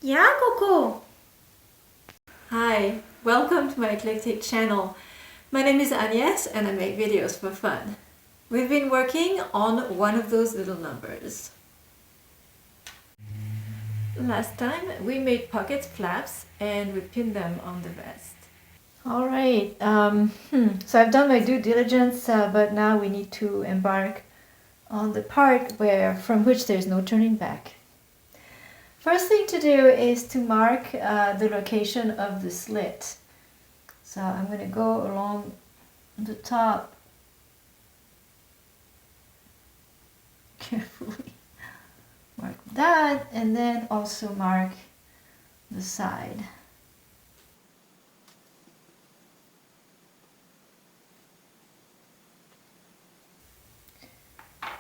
Yeah, Coco. Hi, welcome to my eclectic channel. My name is Agnès and I make videos for fun. We've been working on one of those little numbers. Last time we made pocket flaps and we pinned them on the vest. Alright, so I've done my due diligence, but now we need to embark on the part from which there's no turning back. First thing to do is to mark the location of the slit. So I'm going to go along the top carefully. Mark that and then also mark the side.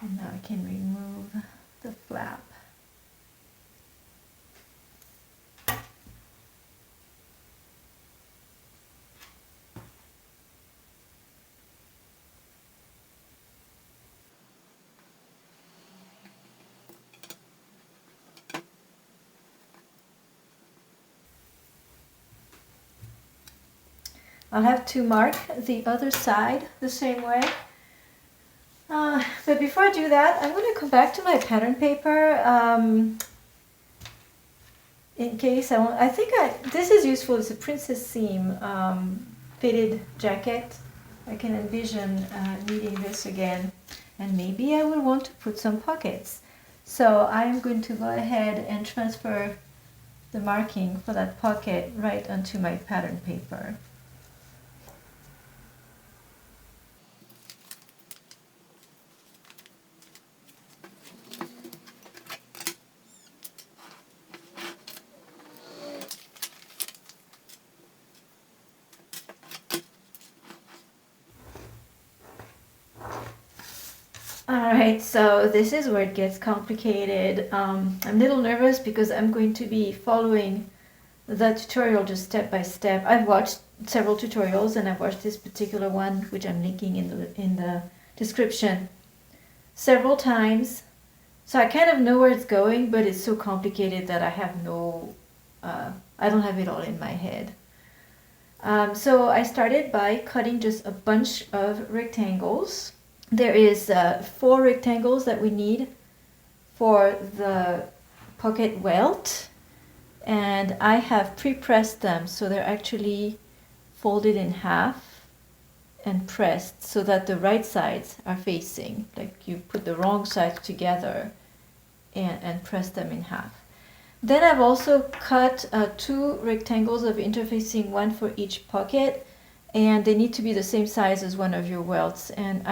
And now I can remove the flap. I'll have to mark the other side the same way. But before I do that, I'm going to come back to my pattern paper in case I think this is useful. It's a princess seam fitted jacket. I can envision needing this again, and maybe I will want to put some pockets. So I'm going to go ahead and transfer the marking for that pocket right onto my pattern paper. Alright, so this is where it gets complicated. I'm a little nervous because I'm going to be following the tutorial just step by step. I've watched several tutorials and I've watched this particular one, which I'm linking in the description, several times. So I kind of know where it's going, but it's so complicated that I have I don't have it all in my head. So I started by cutting just a bunch of rectangles. There is 4 rectangles that we need for the pocket welt, and I have pre-pressed them so they're actually folded in half and pressed so that the right sides are facing, like you put the wrong sides together and press them in half. Then I've also cut 2 rectangles of interfacing, one for each pocket, and they need to be the same size as one of your welts. And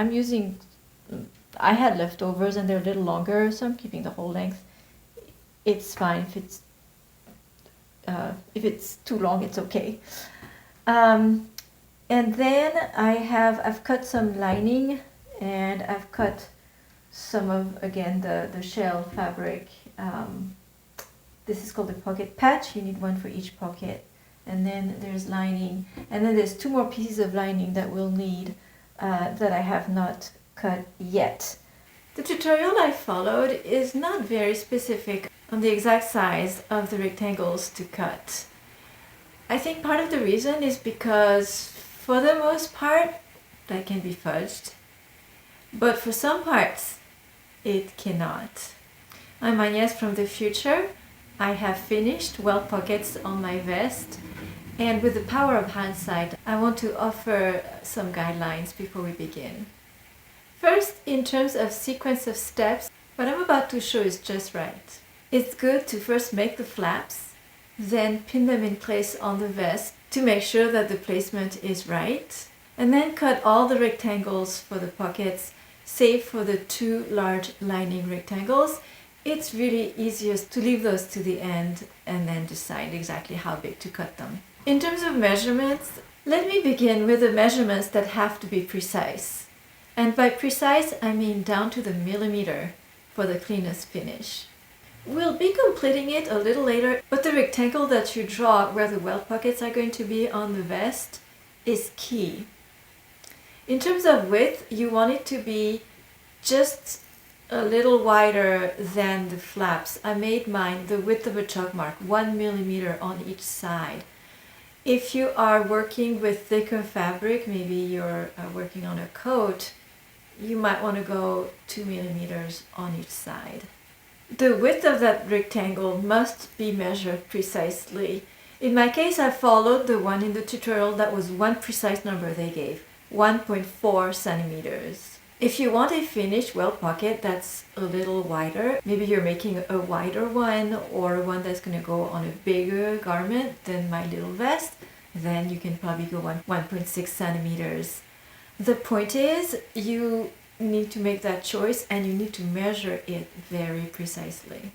I had leftovers and they're a little longer, so I'm keeping the whole length. It's fine if it's too long, it's okay. And then I've cut some lining, and I've cut some of, again, the shell fabric. This is called a pocket patch. You need one for each pocket. And then there's lining, and then there's 2 more pieces of lining that we'll need that I have not cut yet. The tutorial I followed is not very specific on the exact size of the rectangles to cut. I think part of the reason is because for the most part that can be fudged, but for some parts it cannot. I'm Agnès from the future. I have finished welt pockets on my vest, and with the power of hindsight, I want to offer some guidelines before we begin. First, in terms of sequence of steps, what I'm about to show is just right. It's good to first make the flaps, then pin them in place on the vest to make sure that the placement is right, and then cut all the rectangles for the pockets, save for the 2 large lining rectangles. It's really easiest to leave those to the end and then decide exactly how big to cut them. In terms of measurements, let me begin with the measurements that have to be precise. And by precise, I mean down to the millimeter for the cleanest finish. We'll be completing it a little later, but the rectangle that you draw where the welt pockets are going to be on the vest is key. In terms of width, you want it to be just a little wider than the flaps. I made mine the width of a chalk mark, 1 millimeter on each side. If you are working with thicker fabric, maybe you're working on a coat, you might want to go 2 millimeters on each side. The width of that rectangle must be measured precisely. In my case, I followed the one in the tutorial. That was one precise number they gave, 1.4 centimeters. If you want a finished welt pocket that's a little wider, maybe you're making a wider one or one that's going to go on a bigger garment than my little vest, then you can probably go 1.6 centimeters. The point is, you need to make that choice and you need to measure it very precisely.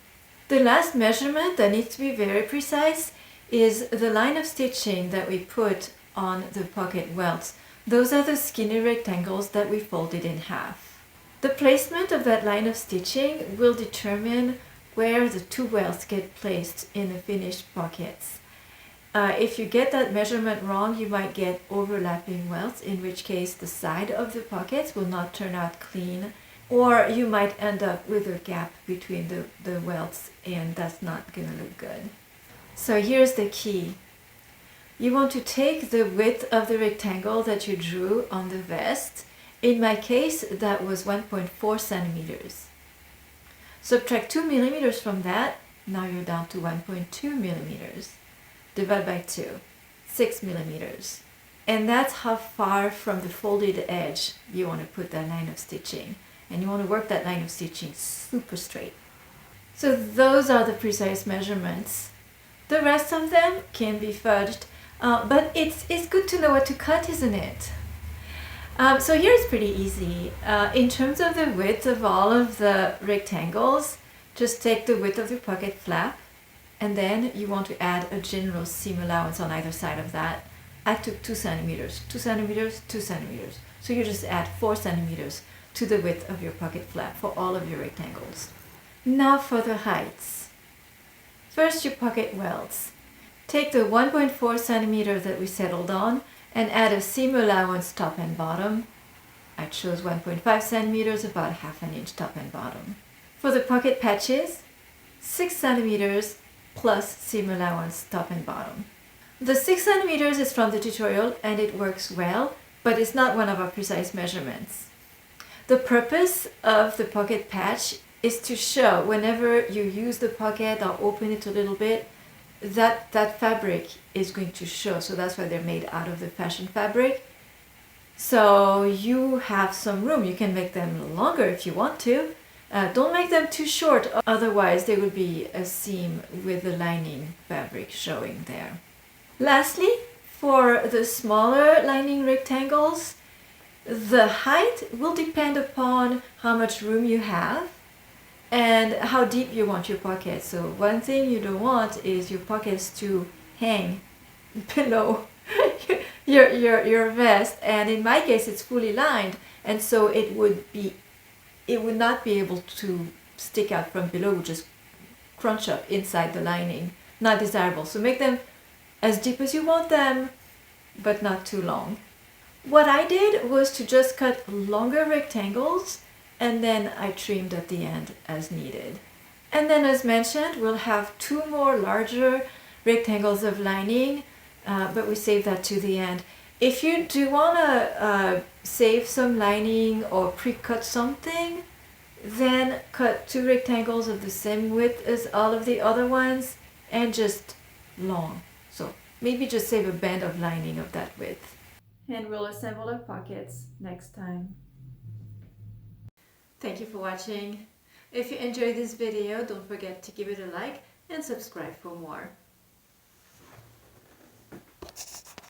The last measurement that needs to be very precise is the line of stitching that we put on the pocket welts. Those are the skinny rectangles that we folded in half. The placement of that line of stitching will determine where the two welts get placed in the finished pockets. If you get that measurement wrong, you might get overlapping welts, in which case the side of the pockets will not turn out clean, or you might end up with a gap between the welts, and that's not going to look good. So here's the key. You want to take the width of the rectangle that you drew on the vest. In my case, that was 1.4 centimeters. Subtract 2 millimeters from that, now you're down to 1.2 millimeters. Divide by 2, 6 millimeters. And that's how far from the folded edge you want to put that line of stitching. And you want to work that line of stitching super straight. So those are the precise measurements. The rest of them can be fudged. But it's good to know what to cut, isn't it? So here it's pretty easy. In terms of the width of all of the rectangles, just take the width of the pocket flap, and then you want to add a general seam allowance on either side of that. I took 2 centimeters, 2 centimeters, 2 centimeters. So you just add 4 centimeters to the width of your pocket flap for all of your rectangles. Now for the heights. First, your pocket welts. Take the 1.4 centimeter that we settled on and add a seam allowance top and bottom. I chose 1.5 centimeters, about half an inch top and bottom. For the pocket patches, 6 centimeters plus seam allowance top and bottom. The 6 centimeters is from the tutorial and it works well, but it's not one of our precise measurements. The purpose of the pocket patch is to show whenever you use the pocket or open it a little bit, that fabric is going to show. So that's why they're made out of the fashion fabric. So you have some room. You can make them longer if you want to. Don't make them too short, otherwise there will be a seam with the lining fabric showing there. Lastly, for the smaller lining rectangles, the height will depend upon how much room you have and how deep you want your pocket. So one thing you don't want is your pockets to hang below your vest, and in my case it's fully lined, and so it would not be able to stick out from below, it would just crunch up inside the lining. Not desirable. So make them as deep as you want them, but not too long. What I did was to just cut longer rectangles, and then I trimmed at the end as needed. And then, as mentioned, we'll have 2 more larger rectangles of lining, but we save that to the end. If you do want to save some lining or pre-cut something, then cut 2 rectangles of the same width as all of the other ones and just long. So maybe just save a band of lining of that width. And we'll assemble our pockets next time. Thank you for watching. If you enjoyed this video, don't forget to give it a like and subscribe for more.